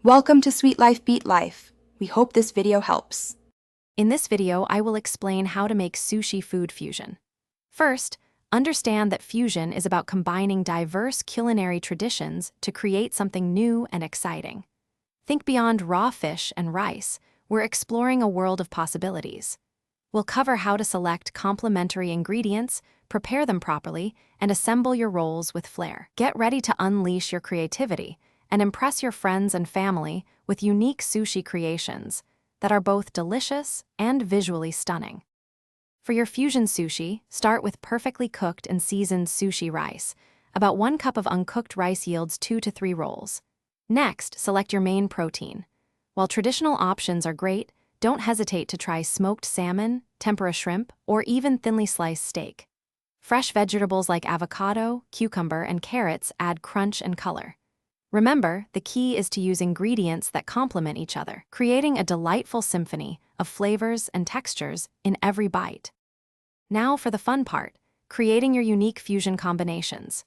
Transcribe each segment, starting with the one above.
Welcome to Sweet Life Beat Life. We hope this video helps. In this video, I will explain how to make sushi food fusion. First, understand that fusion is about combining diverse culinary traditions to create something new and exciting. Think beyond raw fish and rice. We're exploring a world of possibilities. We'll cover how to select complementary ingredients, prepare them properly, and assemble your rolls with flair. Get ready to unleash your creativity and impress your friends and family with unique sushi creations that are both delicious and visually stunning. For your fusion sushi, start with perfectly cooked and seasoned sushi rice. About 1 cup of uncooked rice yields 2 to 3 rolls. Next, select your main protein. While traditional options are great, don't hesitate to try smoked salmon, tempura shrimp, or even thinly sliced steak. Fresh vegetables like avocado, cucumber, and carrots add crunch and color. Remember, the key is to use ingredients that complement each other, creating a delightful symphony of flavors and textures in every bite. Now for the fun part, creating your unique fusion combinations.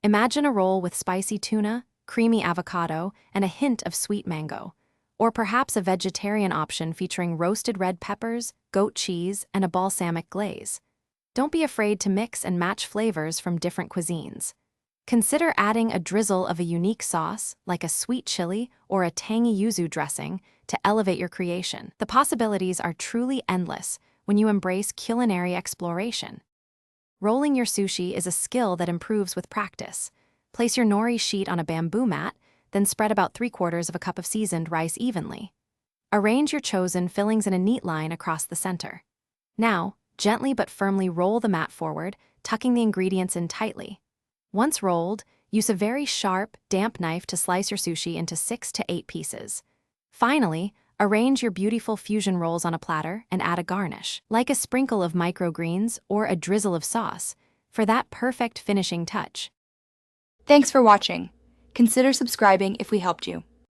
Imagine a roll with spicy tuna, creamy avocado, and a hint of sweet mango. Or perhaps a vegetarian option featuring roasted red peppers, goat cheese, and a balsamic glaze. Don't be afraid to mix and match flavors from different cuisines. Consider adding a drizzle of a unique sauce, like a sweet chili or a tangy yuzu dressing, to elevate your creation. The possibilities are truly endless when you embrace culinary exploration. Rolling your sushi is a skill that improves with practice. Place your nori sheet on a bamboo mat, then spread about 3/4 of a cup of seasoned rice evenly. Arrange your chosen fillings in a neat line across the center. Now, gently but firmly roll the mat forward, tucking the ingredients in tightly. Once rolled, use a very sharp, damp knife to slice your sushi into 6 to 8 pieces. Finally, arrange your beautiful fusion rolls on a platter and add a garnish, like a sprinkle of microgreens or a drizzle of sauce, for that perfect finishing touch. Thanks for watching. Consider subscribing if we helped you.